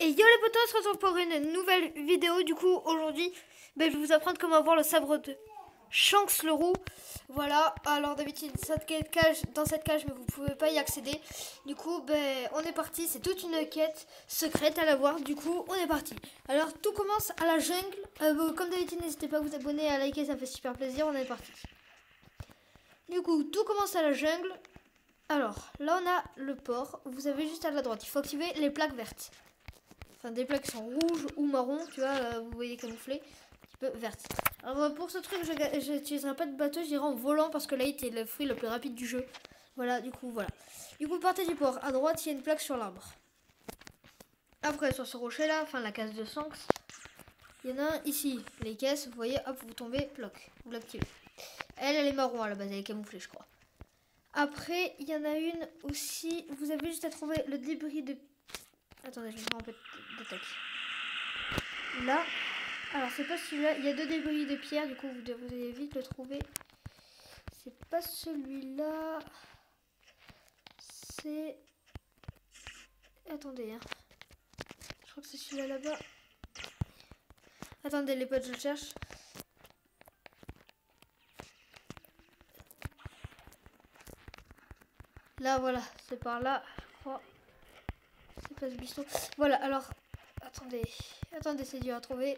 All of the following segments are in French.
Et yo les potos, on se retrouve pour une nouvelle vidéo. Du coup, aujourd'hui, je vais vous apprendre comment avoir le sabre de Shanks le roux. Voilà, alors d'habitude, dans cette cage, mais vous pouvez pas y accéder. Du coup, on est parti. C'est toute une quête secrète à la voir. Du coup, on est parti. Alors, tout commence à la jungle. Comme d'habitude, n'hésitez pas à vous abonner, à liker, ça me fait super plaisir. On est parti. Du coup, tout commence à la jungle. Alors, là, on a le port. Vous avez juste à la droite. Il faut activer les plaques vertes. Enfin, des plaques qui sont rouges ou marron, tu vois, vous voyez camouflé, un petit peu verte. Alors pour ce truc, je n'utiliserai pas de bateau, j'irai en volant parce que là, il est le fruit le plus rapide du jeu. Voilà, du coup, voilà. Du coup, partez du port. À droite, il y a une plaque sur l'arbre. Après, sur ce rocher là, enfin la case de Shanks, il y en a un ici. Les caisses, vous voyez, hop, vous tombez, ploc, vous l'activez. Elle est marron à la base, elle est camouflée, je crois. Après, il y en a une aussi, vous avez juste à trouver le débris de... Attendez, je vais faire un peu d'attaque. Là, alors c'est pas celui-là, il y a deux débris de pierre, du coup vous allez vite le trouver. C'est pas celui-là. C'est... Attendez, hein. Je crois que c'est celui-là là-bas. Attendez les potes, je le cherche. Là, voilà, c'est par là, je crois. C'est pas ce buisson. Voilà, alors, attendez, c'est dur à trouver.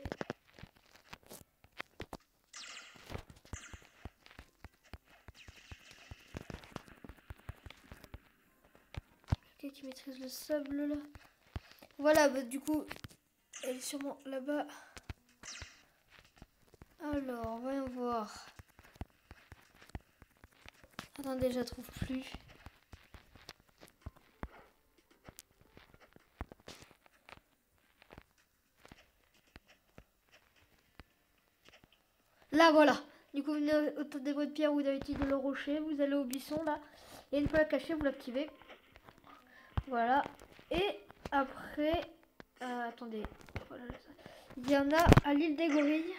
Quelqu'un qui maîtrise le sable là. Voilà, du coup, elle est sûrement là-bas. Alors, voyons voir. Attendez, je la trouve plus. Là, voilà. Du coup, vous venez au débris de pierre où d'habitude le rocher. Vous allez au buisson, là. Il y a une plaque cachée, vous l'activez. Voilà. Et après... attendez. Voilà, il y en a à l'île des gorilles.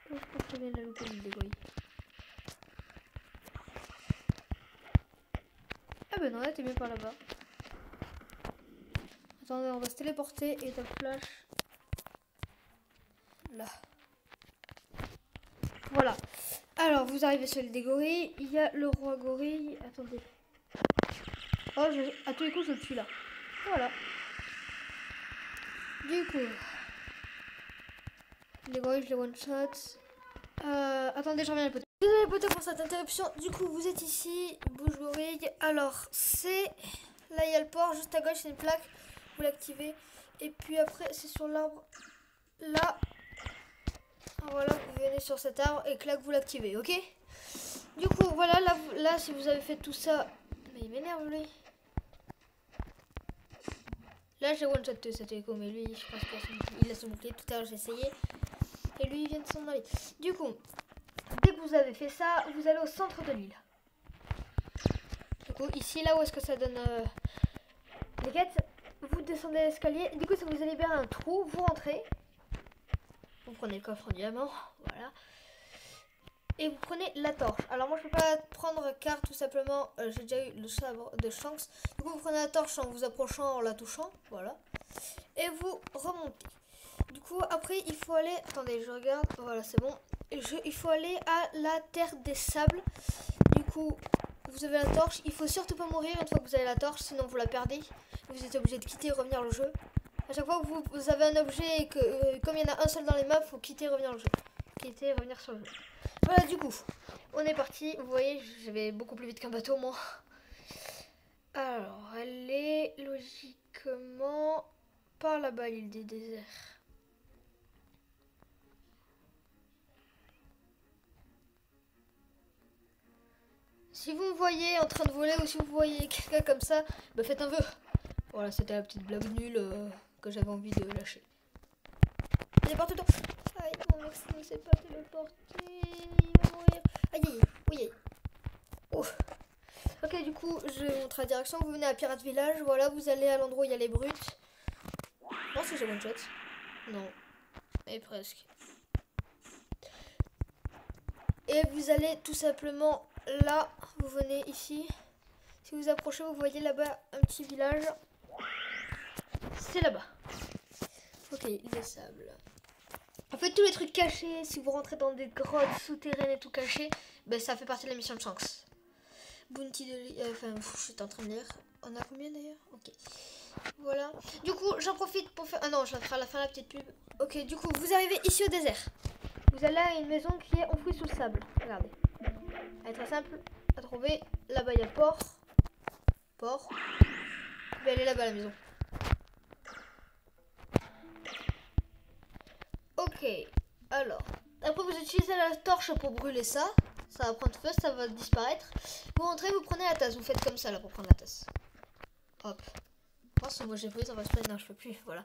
Je pense que je viens de la louper, l'île des gorilles. Ah ben non, là, t'es bien par là-bas. Attendez, on va se téléporter et ta flash. Là. Voilà. Alors, vous arrivez sur l'île des gorilles. Il y a le roi gorille. Attendez. Oh, à tous les coups, je le tue là. Voilà. Du coup, les gorilles, je les one-shot. Attendez, je reviens les potes. Désolé les potes pour cette interruption. Du coup, vous êtes ici, bouge gorille. Alors, c'est... Là, il y a le port. Juste à gauche, c'est une plaque. Vous l'activez. Et puis après, c'est sur l'arbre. Là. Voilà, vous venez sur cet arbre et clac, vous l'activez, ok? Du coup, voilà, là, si vous avez fait tout ça... Mais il m'énerve, lui. Là, j'ai one-shot cet écho, mais lui, je pense qu'il a son bouclier. Tout à l'heure, j'ai essayé. Et lui, il vient de s'en aller. Du coup, dès que vous avez fait ça, vous allez au centre de l'île. Du coup, ici, là où est-ce que ça donne les quêtes, vous descendez l'escalier. Du coup, ça vous allez vers un trou, vous rentrez. Vous prenez le coffre en diamant, voilà. Et vous prenez la torche. Alors moi je peux pas prendre car tout simplement j'ai déjà eu le sabre de Shanks. Du coup vous prenez la torche en vous approchant, en la touchant, voilà. Et vous remontez. Du coup après il faut aller, attendez je regarde, voilà c'est bon. Il faut aller à la terre des sables. Du coup vous avez la torche, il faut surtout pas mourir une fois que vous avez la torche, sinon vous la perdez. Vous êtes obligé de quitter et revenir le jeu. À chaque fois que vous avez un objet et que comme il y en a un seul dans les maps, il faut quitter et revenir le jeu. Quitter et revenir sur le jeu. Voilà, du coup, on est parti. Vous voyez, je vais beaucoup plus vite qu'un bateau, moi. Alors, elle est logiquement par là-bas, l'île des déserts. Si vous me voyez en train de voler ou si vous voyez quelqu'un comme ça, faites un vœu. Voilà, c'était la petite blague nulle que j'avais envie de lâcher. Téléporte tout. Aïe, mon mec ne sait pas téléporter. Il va mourir. Aïe, aïe, oui. Ouf. Ok, du coup, je montre la direction. Vous venez à Pirate Village. Voilà, vous allez à l'endroit où il y a les brutes. Non, si j'ai one shot. Non. Mais presque. Et vous allez tout simplement là. Vous venez ici. Si vous approchez, vous voyez là-bas un petit village. c'est là-bas. Ok, les sables. En fait, tous les trucs cachés, si vous rentrez dans des grottes souterraines et tout caché, ben, ça fait partie de la mission de Shanks. Bounty de... Enfin, je suis en train de lire. On a combien d'ailleurs? Ok. Voilà. Du coup, j'en profite pour faire... Ah non, je la ferai à la fin la petite pub. Ok, du coup, vous arrivez ici au désert. Vous allez à une maison qui est enfouie sous le sable. Regardez. Elle est très simple à trouver. Là-bas, il y a port. Port. Je vais aller là-bas, la maison. Ok. Alors. Après, vous utilisez la torche pour brûler ça. Ça va prendre feu, ça va disparaître. Vous rentrez, vous prenez la tasse. Vous faites comme ça, là, pour prendre la tasse. Hop. Oh, moi j'ai fait, ça va se prendre. Non, je peux plus. Voilà.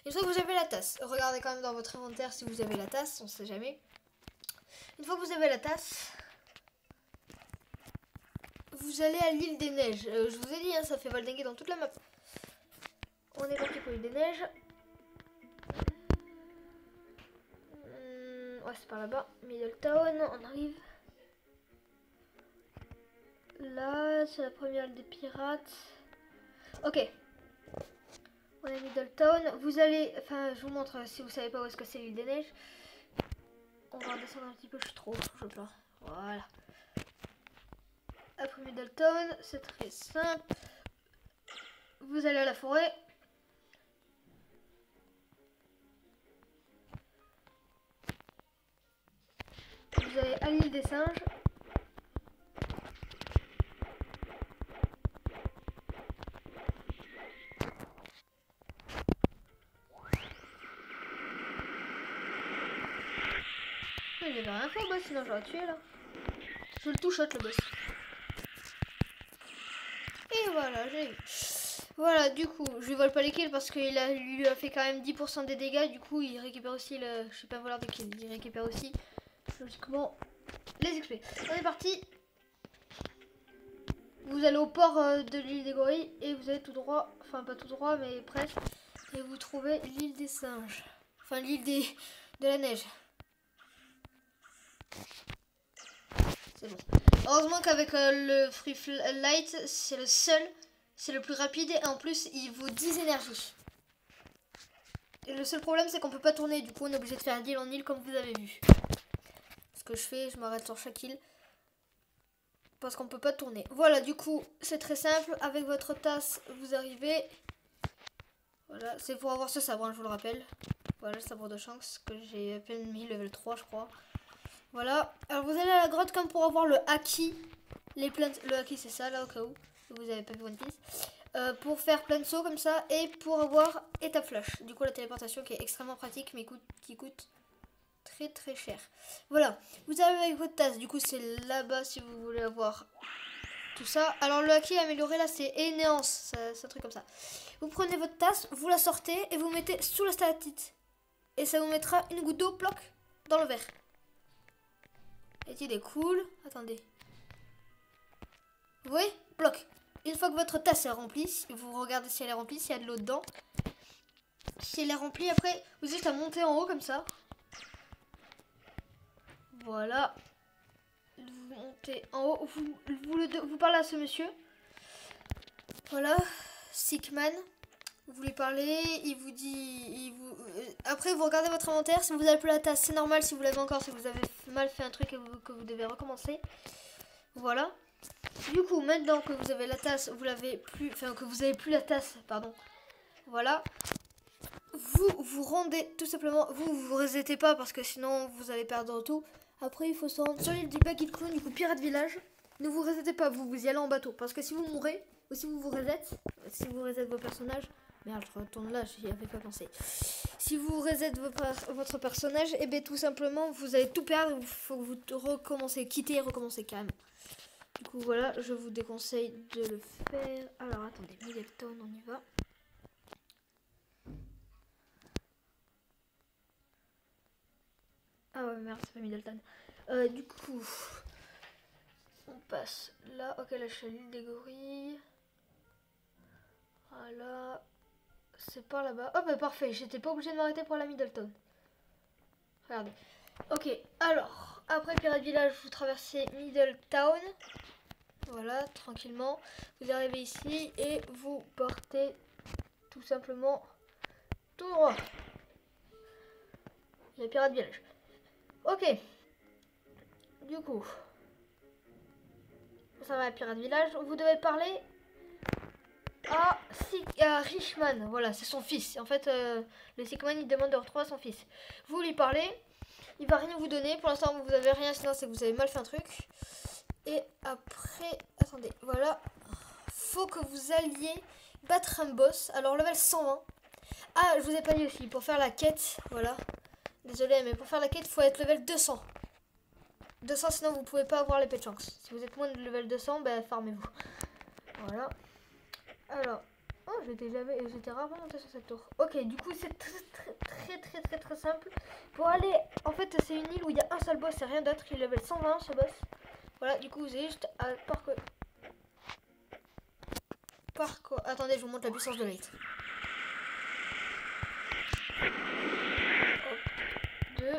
Une fois que vous avez la tasse, regardez quand même dans votre inventaire si vous avez la tasse. On sait jamais. Une fois que vous avez la tasse, vous allez à l'île des neiges. Je vous ai dit, hein, ça fait valdinguer dans toute la map. On est parti pour l'île des neiges. Ouais, c'est par là-bas. Middletown, on arrive. Là, c'est la première île des pirates. Ok. On est à Middletown. Vous allez... Enfin, je vous montre si vous savez pas où est-ce que c'est l'île des neiges. On va descendre un petit peu, je suis trop je pleure. Voilà. Après Middletown, c'est très simple. Vous allez à la forêt. Vous allez à l'île des singes. Il avait rien fait au boss, sinon j'aurais tué là. Je le touche le boss. Et voilà, j'ai eu. Voilà, du coup, je lui vole pas les kills parce qu'il lui a fait quand même 10% des dégâts. Du coup, il récupère aussi le... Je suis pas voleur de kills, il récupère aussi, logiquement, les XP. On est parti. Vous allez au port de l'île des gorilles et vous allez tout droit, enfin pas tout droit, mais presque. Et vous trouvez l'île des singes. Enfin, l'île de la neige. C'est bon. Heureusement qu'avec le Free Light, c'est le seul, c'est le plus rapide et en plus il vaut 10 énergies. Et le seul problème c'est qu'on peut pas tourner, du coup on est obligé de faire d'île en île comme vous avez vu. Ce que je fais, je m'arrête sur chaque île. Parce qu'on peut pas tourner. Voilà, du coup c'est très simple, avec votre tasse vous arrivez. Voilà, c'est pour avoir ce sabre, hein, je vous le rappelle. Voilà le sabre de Shanks que j'ai à peine mis level 3 je crois. Voilà, alors vous allez à la grotte comme pour avoir le haki. Le haki c'est ça là au cas où vous avez pas vu One Piece. Pour faire plein de sauts comme ça et pour avoir étape flash. Du coup la téléportation qui est extrêmement pratique mais qui coûte très très cher. Voilà, vous avez avec votre tasse, du coup c'est là-bas si vous voulez avoir tout ça. Alors le haki amélioré là c'est énéance, c'est un truc comme ça. Vous prenez votre tasse, vous la sortez et vous mettez sous la stalactite. Et ça vous mettra une goutte d'eau, ploc, dans le verre. Et il est cool. Attendez. Vous voyez? Bloc. Une fois que votre tasse est remplie, vous regardez si elle est remplie, s'il y a de l'eau dedans. Si elle est remplie, après, vous juste à monter en haut comme ça. Voilà. Vous montez en haut. Vous parlez à ce monsieur. Voilà. Sickman. Vous lui parlez. Il vous dit... Après, vous regardez votre inventaire. Si vous avez plus la tasse, c'est normal. Si vous l'avez encore, si vous avez mal fait un truc et que vous devez recommencer. Voilà. Du coup, maintenant que vous avez la tasse, vous l'avez plus, enfin que vous avez plus la tasse, pardon. Voilà. Vous rendez tout simplement, vous resetez pas parce que sinon vous allez perdre tout. Après, il faut se rendre sur l'île du Bucket Clown, du coup pirate village. Ne vous resetez pas, vous y allez en bateau parce que si vous mourrez ou si vous reset vos personnages, merde, je retourne là, j'y avais pas pensé. Si vous reset votre personnage, et bien tout simplement vous allez tout perdre. Il faut que vous recommencez, quitter et recommencer quand même. Du coup voilà, je vous déconseille de le faire. Alors attendez, Middletown, on y va. Ah ouais merde, c'est pas Middletown. Du coup, on passe là. Ok, là je suis à l'île des gorilles. Voilà, c'est par là-bas. Oh bah parfait, j'étais pas obligée de m'arrêter pour la Middletown. Regardez. Ok, alors, après Pirate Village, vous traversez Middletown. Voilà, tranquillement. Vous arrivez ici et vous partez tout simplement tout droit. Il y a Pirate Village. Ok. Du coup, ça va à Pirate Village. Vous devez parler à Richman. Voilà, c'est son fils. En fait, le Sickman, il demande de retrouver son fils. Vous lui parlez. Il va rien vous donner. Pour l'instant, vous avez rien, sinon c'est que vous avez mal fait un truc. Et après, attendez, voilà. Faut que vous alliez battre un boss. Alors, level 120. Ah, je vous ai pas dit aussi, pour faire la quête, voilà. Désolé, mais pour faire la quête, il faut être level 200. 200, sinon vous pouvez pas avoir l'épée de chance. Si vous êtes moins de level 200, ben farmez-vous. Voilà. Alors, oh, j'étais rarement monté sur cette tour. Ok, du coup, c'est très simple. Pour aller, en fait, c'est une île où il y a un seul boss et rien d'autre. Il est level 120 ce boss. Voilà, du coup, vous avez juste à attendez, je vous montre la puissance de l'élite. 2,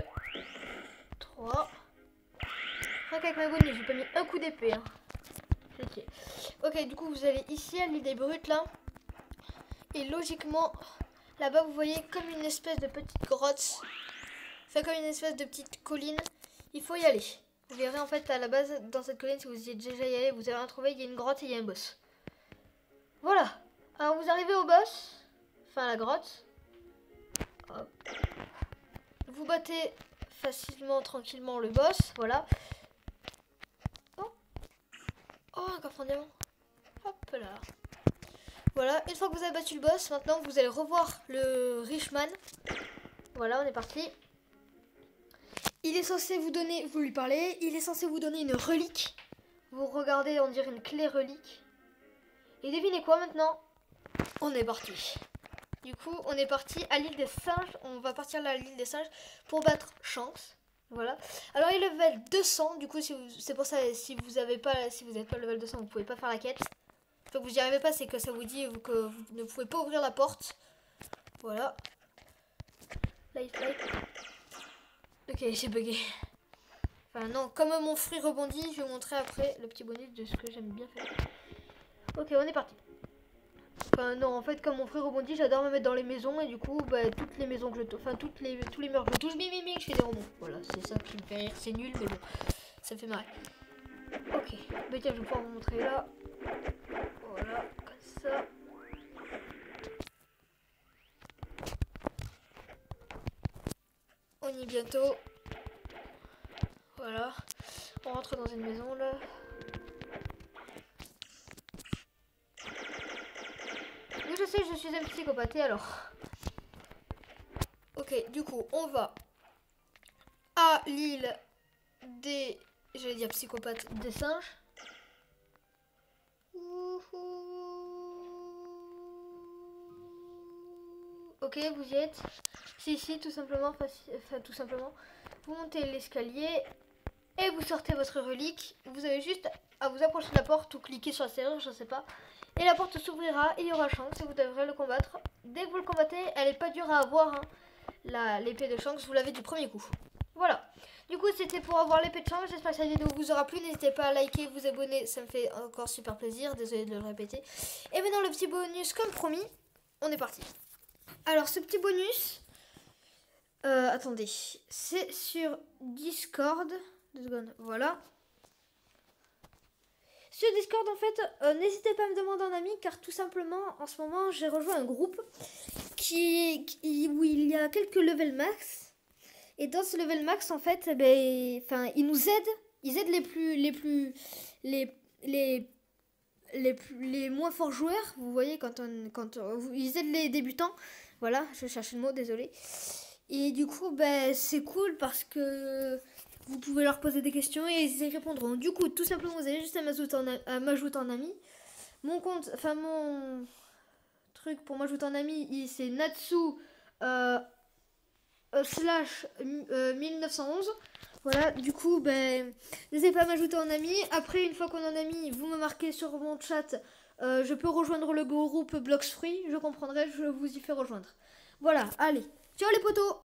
3. Rien qu'avec ma bonne, j'ai pas mis un coup d'épée. Hein. Ok, du coup, vous allez ici à l'île des brutes là. Et logiquement, là-bas, vous voyez comme une espèce de petite grotte. Enfin, comme une espèce de petite colline. Il faut y aller. Vous verrez en fait à la base, dans cette colline, si vous y êtes déjà y allé, vous allez en trouver, il y a une grotte et il y a un boss. Voilà. Alors, vous arrivez au boss. Enfin, à la grotte. Hop. Vous battez facilement, tranquillement le boss. Voilà. Oh, un coffre en diamant. Hop là. Voilà, une fois que vous avez battu le boss, maintenant vous allez revoir le Richman. Voilà, on est parti. Il est censé vous donner, vous lui parlez, il est censé vous donner une relique. Vous regardez, on dirait une clé relique. Et devinez quoi maintenant? On est parti. Du coup, on est parti à l'île des singes. On va partir là à l'île des singes pour battre Chance. Voilà. Alors il est level 200. Du coup, c'est pour ça, si vous n'êtes pas level 200, vous pouvez pas faire la quête. Enfin, que vous n'y arrivez pas, c'est que ça vous dit que vous ne pouvez pas ouvrir la porte. Voilà. Light. Ok, j'ai bugué. Enfin non, comme mon fruit rebondit, je vais vous montrer après le petit bonus de ce que j'aime bien faire. Ok, on est parti. Enfin non, en fait comme mon fruit rebondit, j'adore me mettre dans les maisons et du coup, bah, toutes les maisons que je touche, enfin tous les murs que je touche, bim, je fais des rebonds. Voilà, c'est ça qui me fait rire, c'est nul mais bon, ça me fait marrer. Ok, bah tiens, je vais pouvoir vous montrer là. Voilà, comme ça. On y est bientôt. Voilà, on rentre dans une maison là. Oui, je sais, je suis un psychopathe alors. Ok, du coup, on va à l'île des... J'allais dire psychopathe des singes. Ok, vous y êtes. C'est ici, tout simplement. Enfin, tout simplement. Vous montez l'escalier et vous sortez votre relique. Vous avez juste à vous approcher de la porte ou cliquer sur la serrure, je sais pas. Et la porte s'ouvrira et il y aura Shanks et vous devrez le combattre. Dès que vous le combattez, elle est pas dure à avoir. Hein. L'épée de Shanks, vous l'avez du premier coup. Voilà. Du coup, c'était pour avoir l'épée de Shanks. J'espère que cette vidéo vous aura plu. N'hésitez pas à liker, vous abonner. Ça me fait encore super plaisir. Désolée de le répéter. Et maintenant, le petit bonus, comme promis, on est parti. Alors, ce petit bonus... attendez. C'est sur Discord. 2 secondes. Voilà. Sur Discord, en fait, n'hésitez pas à me demander un ami, car tout simplement, en ce moment, j'ai rejoint un groupe où il y a quelques level max. Et dans ce level max, en fait, ils nous aident. Ils aident les moins forts joueurs. Vous voyez, ils aident les débutants. Voilà, je cherche le mot, désolé. Et du coup, c'est cool parce que... Vous pouvez leur poser des questions et ils y répondront. Du coup, tout simplement, vous avez juste à m'ajouter en ami. Mon compte, enfin mon truc pour m'ajouter en ami, c'est Natsu slash 1911. Voilà, du coup, n'hésitez pas à m'ajouter en ami. Après, une fois qu'on est en ami, vous me marquez sur mon chat. Je peux rejoindre le groupe Blox Free. Je comprendrai, je vous y fais rejoindre. Voilà, allez. Ciao les potos!